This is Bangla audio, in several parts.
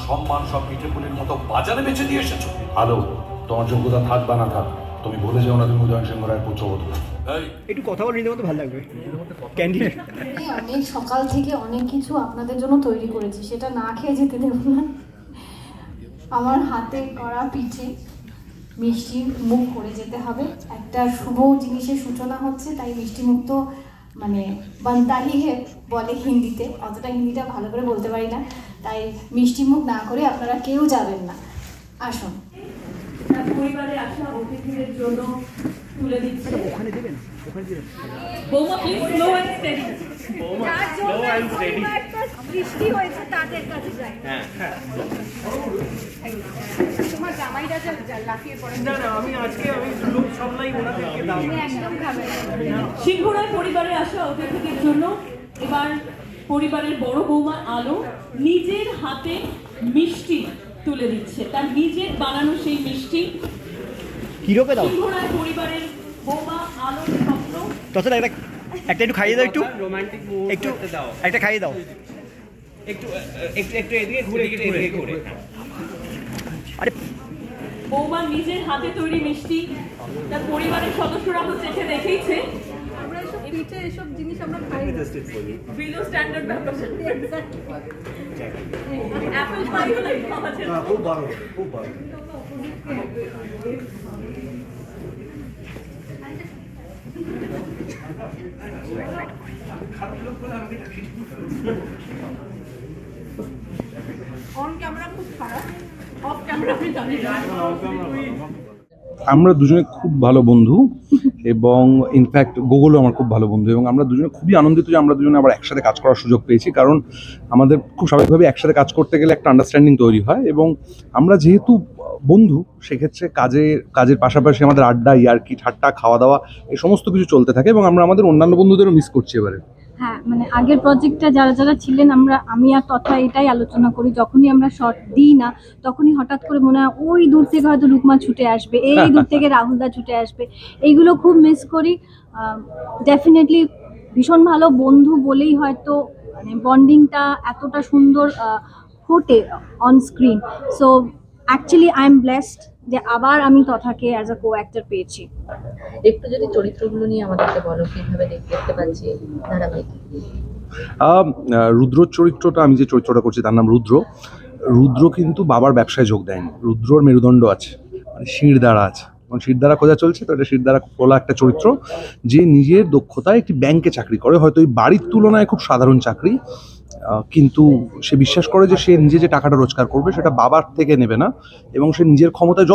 সম্মান সব পিঠেপুলির মতো বাজারে বেচে দিয়ে এসেছো। আলো, তোমার যোগ্যতা থাক বা না থাক, তুমি ভুলে যাও না তুমি উদয়ন সিংহ রায়ের পুত্রবধূ। একটু কথা বলে নিতে মতো ভালো লাগবে। ক্যান্ডিডেট অনেক সকাল থেকে অনেক কিছু আপনাদের জন্য তৈরি করেছি, সেটা না খেয়ে যেতে দেব না। আমার হাতে করা পিঠে মিষ্টি মুখ করে যেতে হবে। একটা শুভ জিনিসের সূচনা হচ্ছে, তাই মিষ্টি মুখ তো মানে বানতাহি হে বলে হিন্দিতে, অতটা হিন্দিটা ভালো করে বলতে পারি না, তাই মিষ্টি মুখ না করে আপনারা কেউ যাবেন না। আসুন। পরিবারে আসা অতিথিদের জন্য তুলে দিচ্ছে। ওখানে দিবেন, ওখানে দিবেন। বৌমা প্লিজ স্লো এন্ড স্টেডি। বৌমা স্লো এন্ড স্টেডি। একটা সৃষ্টি হয়েছে তাদের কাছে যাই। হ্যাঁ হ্যাঁ। তোমার জামাইরা যা লাফিয়ে পড়ে। না না, আমি আজকে লোক সামলাই ওনাদেরকে দাও। একদম খাবে না। সিংহরায় পরিবারে আসা অতিথিদের জন্য এবার পরিবারের বড় বৌমা আলো নিজের হাতে মিষ্টি তুলে দিচ্ছে, তার নিজের বানানো সেই মিষ্টি। কিরোকে দাও পরিবারের বৌমা আলোর স্বপ্ন। তখন একটা একটু খাইয়ে দাও, একটু রোমান্টিক মুড একটু দাও, একটা খাইয়ে দাও, একটু একটু একটু এদিকে ঘুরে ঘুরে। আরে বৌমা নিজের হাতে তৈরি মিষ্টি তার পরিবারের সদস্যরা তো চেখে দেখেইছে। আমরা এসব পিঠে এসব জিনিস আমরা খাই না, বিলো স্ট্যান্ডার্ড ব্যাপার। অ্যাপল পাই না, খুব ভালো, খুব ভালো। অন ক্যামেরা খুব খারাপ, অফ ক্যামেরা আমি জানি না। আমরা দুজনে খুব ভালো বন্ধু এবং ইনফ্যাক্ট গুগলও আমার খুব ভালো বন্ধু, এবং আমরা দুজনে খুবই আনন্দিত যে আমরা দুজনে আবার একসাথে কাজ করার সুযোগ পেয়েছি। কারণ আমাদের খুব স্বাভাবিকভাবে একসাথে কাজ করতে গেলে একটা আন্ডারস্ট্যান্ডিং তৈরি হয়, এবং আমরা যেহেতু বন্ধু সেক্ষেত্রে কাজের পাশাপাশি আমাদের আড্ডা, ইয়ার্কি, ঠাট্টা, খাওয়া দাওয়া এই সমস্ত কিছু চলতে থাকে, এবং আমরা আমাদের অন্যান্য বন্ধুদেরও মিস করছি এবারে। হ্যাঁ, মানে আগের প্রজেক্টটা যারা ছিলেন আমি আর তথা এটাই আলোচনা করি, যখনই আমরা শট দিই না তখনই হঠাৎ করে মনে হয় ওই দূর থেকে হয়তো রুকমা ছুটে আসবে, এই দূর থেকে রাহুলদা ছুটে আসবে, এইগুলো খুব মিস করি। ডেফিনেটলি ভীষণ ভালো বন্ধু বলেই হয়তো মানে বন্ডিংটা এতটা সুন্দর ফোটে on screen. So actually I am blessed যে আবার আমি তথাকে অ্যাজ আ কো অ্যাক্টর পেয়েছি। একটু যদি চরিত্রগুলো নিয়ে আমাদেরকে বলো, কিভাবে দেখতে পাচ্ছি ধারাবাহিক। রুদ্রর চরিত্রটা, আমি যে চরিত্রটা করছি তার নাম রুদ্র। রুদ্র কিন্তু বাবার ব্যবসায় যোগ দেয়নি, রুদ্রর মেরুদণ্ড আছে, মানে শিরদাঁড়া আছে, কারণ শিরদাঁড়া খোঁজা চলছে, তো এটা শিরদাঁড়া খোলা একটা চরিত্র যে নিজের দক্ষতায় একটি ব্যাংকে চাকরি করে, হয়তো এই বাড়ির তুলনায় খুব সাধারণ চাকরি, কিন্তু সে বিশ্বাস করে যে সে নিজে যে টাকাটা রোজগার করবে সেটা বাবার থেকে নেবে না, এবং সে নিজের ক্ষমতায়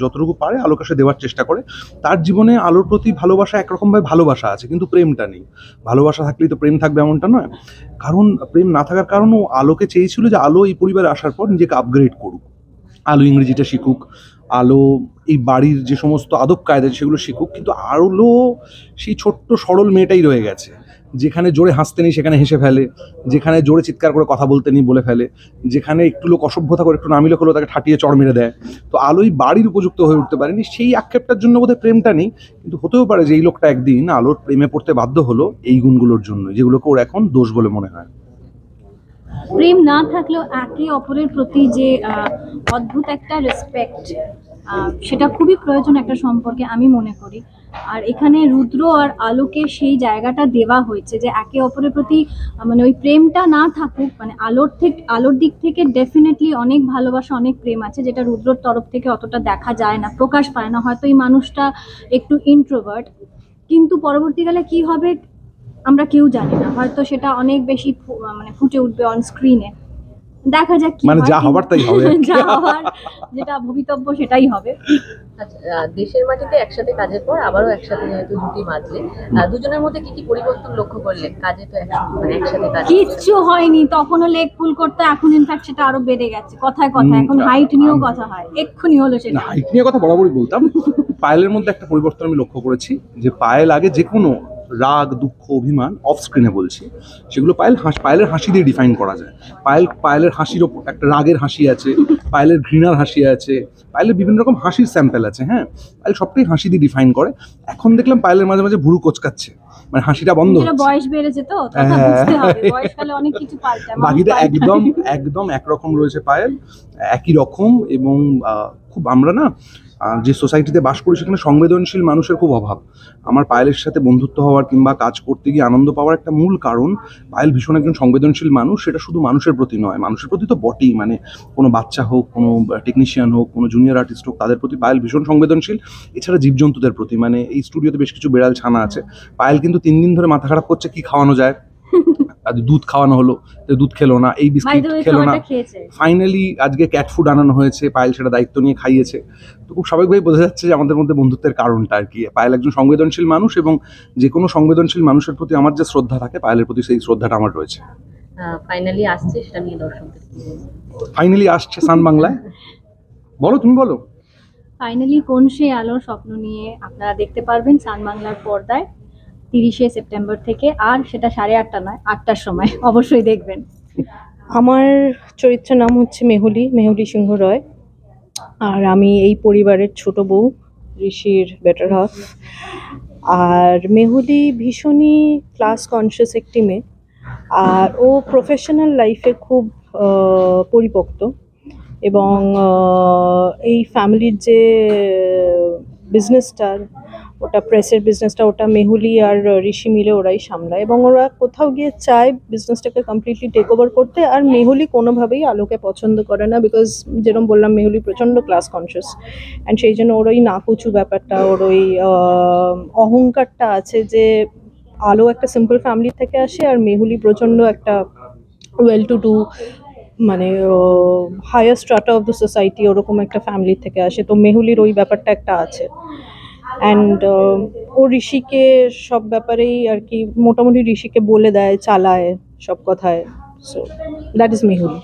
যতটুকু পারে আলোকে সে দেওয়ার চেষ্টা করে। তার জীবনে আলোর প্রতি ভালোবাসা একরকমভাবে ভালোবাসা আছে, কিন্তু প্রেমটা নেই। ভালোবাসা থাকলেই তো প্রেম থাকবে এমনটা নয়, কারণ প্রেম না থাকার কারণও আলোকে চেয়েছিল যে আলো এই পরিবারে আসার পর নিজেকে আপগ্রেড করুক, আলো ইংরেজিটা শিখুক, আলো এই বাড়ির যে সমস্ত আদব কায়দা সেগুলো শিখুক, কিন্তু আলো সেই ছোট্ট সরল মেয়েটাই রয়ে গেছে, যেখানে জোরে হাসতে নেই সেখানে হেসে ফেলে, যেখানে জোরে চিৎকার করে কথা বলতে নেই বলে ফেলে, যেখানে একটু লোক অসভ্যতা করে একটু নামিলে হলেও তাকে ঠাটিয়ে চড় মেরে দেয়। তো আলোই বাড়ির উপযুক্ত হয়ে উঠতে পারেনি, সেই আক্ষেপটার জন্য বোধহয় প্রেমটা নেই। কিন্তু হতেও পারে যে এই লোকটা একদিন আলোর প্রেমে পড়তে বাধ্য হলো এই গুণগুলোর জন্য, যেগুলোকে ওর এখন দোষ বলে মনে হয়। প্রেম না থাকলেও একে অপরের প্রতি যে অদ্ভুত একটা রেসপেক্ট, সেটা খুবই প্রয়োজন একটা সম্পর্কে আমি মনে করি। আর এখানে রুদ্র আর আলোকে সেই জায়গাটা দেওয়া হয়েছে যে একে অপরের প্রতি মানে ওই প্রেমটা না থাকুক, মানে আলোর দিক থেকে ডেফিনেটলি অনেক ভালোবাসা, অনেক প্রেম আছে, যেটা রুদ্রর তরফ থেকে অতটা দেখা যায় না, প্রকাশ পায় না। হয়তো এই মানুষটা একটু ইন্ট্রোভার্ট, কিন্তু পরবর্তীকালে কি হবে আমরা কেউ জানি না, হয়তো সেটা অনেক বেশি মানে ফুটে উঠবে অন স্ক্রিনে। দেখা যাক, মানে যা হবার তাই হবে, যা হবার যেটা ভবিতব্য সেটাই হবে। দেশের মাটিতে একসাথে কাজের পর আবারও একসাথে যেহেতু জুটি বাঁধলে, দুজনের মধ্যে কি কি পরিবর্তন লক্ষ্য করলে? কাজে তো একসাথে কাজ কিচ্ছু হয়নি, তখনও লেগ পুল করতে, এখন ইনফ্যাক্ট সেটা আরো বেড়ে গেছে। কথায় এখন হাইট নিয়েও কথা হয়, এক্ষুনি হলো সেটা। হাইট নিয়ে কথা বরাবরই বলতাম। পায়েলের মধ্যে একটা পরিবর্তন আমি লক্ষ্য করেছি, যে পায়েল আগে যে কোনো রাগ, দুঃখ, অভিমান অফ স্ক্রিনে বলছি, সেগুলো পায়েলের হাসি দিয়ে ডিফাইন করা যায়। পায়েলের হাসির ওপর একটা রাগের হাসি আছে, পায়েলের ঘৃণার হাসি আছে, পায়েলের বিভিন্ন রকম হাসির স্যাম্পেল আছে। হ্যাঁ, পায়েল সবটাই হাসি দিয়ে ডিফাইন করে। এখন দেখলাম পায়েলের মাঝে মাঝে ভুরু কোচকাচ্ছে, মানে হাসিটা বন্ধ হচ্ছে। বয়স বেড়েছে তো, তথা বুঝতে হবে বয়সকালে অনেক কিছু পাল্টায়। বাকিটা একদম একরকম রয়েছে পায়েল, একই রকম। এবং খুব আমরা না যে সোসাইটিতে বাস করি সেখানে সংবেদনশীল মানুষের খুব অভাব। আমার পায়েলের সাথে বন্ধুত্ব হওয়ার কিংবা কাজ করতে গিয়ে আনন্দ পাওয়ার একটা মূল কারণ, পায়েল ভীষণ একজন সংবেদনশীল মানুষ। সেটা শুধু মানুষের প্রতি নয়, মানুষের প্রতি তো বটেই, মানে কোনো বাচ্চা হোক, কোনো টেকনিশিয়ান হোক, কোনো জুনিয়র আর্টিস্ট হোক, তাদের প্রতি পায়েল ভীষণ সংবেদনশীল। এছাড়া জীবজন্তুদের প্রতি, মানে এই স্টুডিওতে বেশ কিছু বেড়াল ছানা আছে, পায়েল কিন্তু 3 দিন ধরে মাথা খারাপ করছে কি খাওয়ানো যায়। দুধ খাওয়ানো হলো, দুধ খেলো না, এই বিস্কিট খেলো না। ফাইনালি আজকে ক্যাট ফুড আনানো হয়েছে, পায়েল সেটা দায়িত্ব নিয়ে খাইয়েছে। তো খুব স্বাভাবিকভাবে বোঝা যাচ্ছে যে আমাদের মধ্যে বন্ধুত্বের কারণটা আর কি। পায়েল একজন সংবেদনশীল মানুষ, এবং যে কোনো সংবেদনশীল মানুষের প্রতি আমার যে শ্রদ্ধা থাকে, পায়েলের প্রতি সেই শ্রদ্ধাটা আমার রয়েছে। ফাইনালি আসছে, সেটা নিয়ে দর্শকদের ফাইনালি আসছে সান বাংলায়, বলো তুমি বলো। ফাইনালি কোন সেই আলোর স্বপ্ন নিয়ে আপনারা দেখতে পারবেন সান বাংলার পর্দায় 30শে সেপ্টেম্বর থেকে। আর সেটা 8:30 নয়, 8টার সময় অবশ্যই দেখবেন। আমার চরিত্রের নাম হচ্ছে মেহুলি সিংহ রয়, আর আমি এই পরিবারের ছোট বউ, ঋষির বেটার হাফ। আর মেহুলি ভীষণই ক্লাস কনসিয়াস একটি মেয়ে, আর ও প্রফেশনাল লাইফে খুব পরিপক্ত, এবং এই ফ্যামিলির যে বিজনেসটা, ওটা প্রেসের বিজনেসটা, ওটা মেহুলি আর ঋষি মিলে ওরাই সামলায়, এবং ওরা কোথাও গিয়ে চায় বিজনেসটাকে কমপ্লিটলি টেক ওভার করতে। আর মেহুলি কোনোভাবেই আলোকে পছন্দ করে না, বিকজ যেরকম বললাম মেহুলি প্রচণ্ড ক্লাস কনসিয়াস, অ্যান্ড সেই জন্য ওর ওই নাকুচু ব্যাপারটা, ওর ওই অহংকারটা আছে যে আলো একটা সিম্পল ফ্যামিলি থেকে আসে, আর মেহুলি প্রচণ্ড একটা ওয়েল টু ডু, মানে higher strata of the society, ওরকম একটা ফ্যামিলি থেকে আসে। তো মেহুলির ওই ব্যাপারটা একটা আছে। অ্যান্ড ও ঋষিকে সব ব্যাপারেই আর কি মোটামুটি ঋষিকে বলে দেয়, চালায় সব কথায়। So that is Mehuli.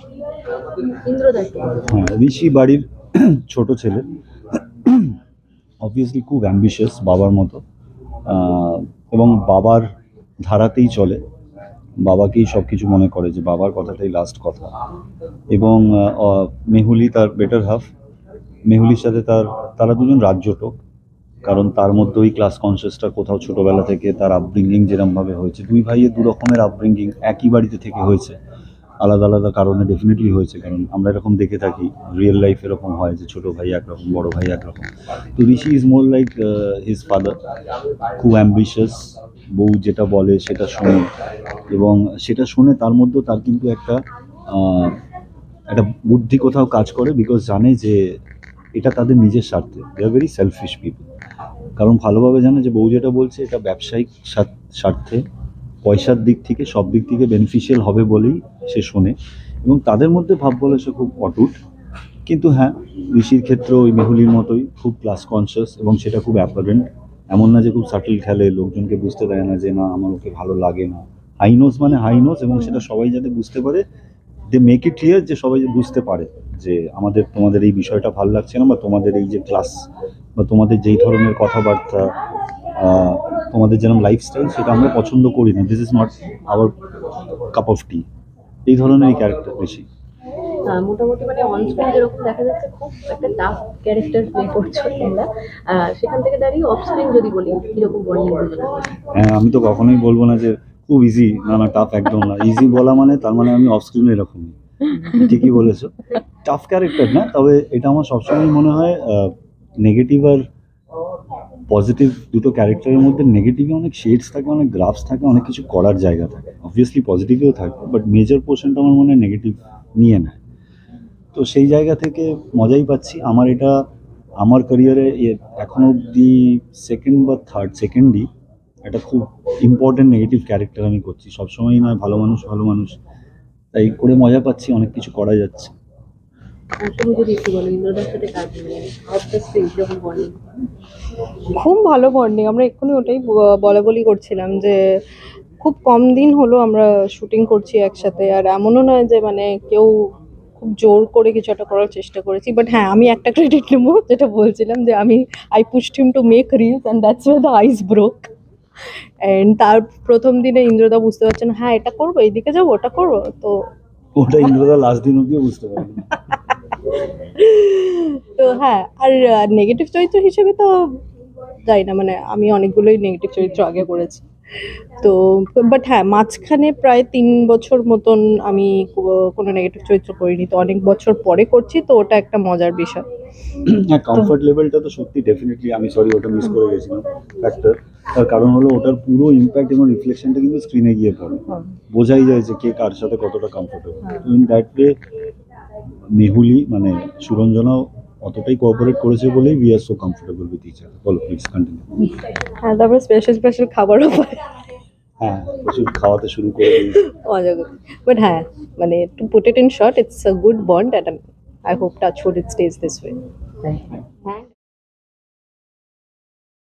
হ্যাঁ, ঋষি বাড়ির ছোট ছেলে, অবভিয়াসলি খুব অ্যাম্বিশিয়াস বাবার মতো, এবং বাবার ধারাতেই চলে, বাবাকেই সব কিছু মনে করে যে বাবার কথাটাই লাস্ট কথা। এবং মেহুলি তার বেটার হাফ, মেহুলির সাথে তারা দুজন রাজ্যটক, কারণ তার মধ্যে ওই ক্লাস কনসিয়াসটা কোথাও ছোটোবেলা থেকে তার আপব্রিঙ্গিং যেরকমভাবে হয়েছে, দুই ভাইয়ের দু রকমের আপব্রিঙ্গিং একই বাড়িতে থেকে হয়েছে, আলাদা আলাদা কারণে ডেফিনেটলি হয়েছে। কারণ আমরা এরকম দেখে থাকি, রিয়েল লাইফ এরকম হয় যে ছোটো ভাই একরকম, বড়ো ভাই একরকম। তো Rishi is more like his father, খুব অ্যাম্বিশিয়াস, বউ যেটা বলে সেটা শোনে, এবং সেটা শুনে তার মধ্যেও তার কিন্তু একটা বুদ্ধি কোথাও কাজ করে, বিকজ জানে যে এটা তাদের নিজের স্বার্থে। দে আর ভেরি সেলফিশ পিপল, কারণ ভালোভাবে জানে যে বউ যেটা বলছে এটা ব্যবসায়িক স্বার্থে, পয়সার দিক থেকে, সব দিক থেকে বেনিফিশিয়াল হবে বলেই সে শোনে। এবং তাদের মধ্যে ভাব বলে সে খুব অটুট। কিন্তু হ্যাঁ, ঋষির ক্ষেত্রে ওই মেহুলির মতোই খুব ক্লাস কনসিয়াস, এবং সেটা খুব অ্যাপারেন্ট। এমন না যে খুব সাটেল খেলে, লোকজনকে বুঝতে দেয় না যে না আমার ওকে ভালো লাগে না। হাইনোস মানে হাইনোস, এবং সেটা সবাই যাতে বুঝতে পারে, দে মেক ইট ক্লিয়ার, যে সবাই বুঝতে পারে যে তোমাদের এই বিষয়টা ভালো লাগছে না, বা তোমাদের এই যে ক্লাস, বা তোমাদের যেই ধরনের কথাবার্তা, তোমাদের যেরকম লাইফস্টাইল, সেটা আমরা পছন্দ করি না। This is not our cup of tea. এই ধরনেরই ক্যারেক্টার বেশি। মোটামুটি মানে অনস্ক্রিন যেরকম দেখা যাচ্ছে খুব একটা টাফ ক্যারেক্টার প্লে করছো তোমরা, সেখান থেকে দাঁড়িয়ে অফস্ক্রিন যদি বলি কিরকম বর্ণিং? হ্যাঁ, আমি তো কখনোই বলবো না যে খুব ইজি, না টাফ, একদম না। ইজি বলা মানে তার মানে আমি অফস্ক্রিনে এরকমই। ঠিকই বলেছো, টাফ ক্যারেক্টার না, তবে এটা আমার সবসময় মনে হয় নেগেটিভ আর পজিটিভ দুটো ক্যারেক্টারের মধ্যে নেগেটিভে অনেক শেডস থাকে, অনেক গ্রাফস থাকে, অনেক কিছু করার জায়গা থাকে। অবভিয়াসলি পজিটিভেও থাকে, বাট মেজর পোর্শনটা আমার মনে হয় নেগেটিভ নিয়ে নেয়। তো সেই জায়গা থেকে মজাই পাচ্ছি। আমার ক্যারিয়ারে এখনো অবধি সেকেন্ডই একটা খুব ইম্পর্টেন্ট নেগেটিভ ক্যারেক্টার আমি করছি। সবসময়ই নয় ভালো মানুষ, তাই করে মজা পাচ্ছি, অনেক কিছু করা যাচ্ছে। খুব ভালো বন্ডিং, আমরা এক্ষুনি ওটাই বলি করছিলাম যে খুব কম দিন হলো আমরা শুটিং করছি একসাথে, আর এমনও নয় যে মানে কেউ খুব জোর করে কিছু একটা করার চেষ্টা করেছি। বাট হ্যাঁ, আমি একটা ক্রেডিট নেবো, যেটা বলছিলাম যে I pushed him to make reels, and that's where the ice broke. And তার প্রথম দিনে ইন্দ্রদা বুঝতে পারছেন হ্যাঁ এটা করবো, এইদিকে যাবো, ওটা করবো, তো ওটা ইন্দ্রদা লাস্ট দিন অব্দিও বুঝতে পারেনি। তো হ্যাঁ, আর নেগেটিভ চরিত্র হিসেবে তো যাই না, মানে আমি অনেকগুলোই নেগেটিভ চরিত্র আগে করেছি, তো বাট হ্যাঁ মাঝখানে প্রায় 3 বছর মতন আমি কোনো নেগেটিভ চরিত্র করিনি, তো অনেক বছর পরে করছি, তো ওটা একটা মজার বিষয়। হ্যাঁ, কমফর্ট লেভেলটা তো সত্যি ডেফিনেটলি, আমি সরি ওটা মিস করে গেছিলাম ফ্যাক্টর। তার কারণ হলো ওটার পুরো ইম্প্যাক্ট এবং রিফ্লেকশনটা কিন্তু স্ক্রিনে গিয়ে পড়ে, বোঝাই যায় যে কে কার সাথে কতটা comfortable. In that way Mehuli মানে সুরঞ্জনাও অতটাই কোঅপারেট করেছে বলেই we are so comfortable with each other. বলো প্লিজ কন্টিনিউ। হ্যাঁ, তারপরে স্পেশাল খাবারও পাই, হ্যাঁ প্রচুর খাওয়াতে শুরু করে দিয়েছি। মজা করে, বাট হ্যাঁ মানে to put it in short, it's a good bond and I hope touch wood it stays this way.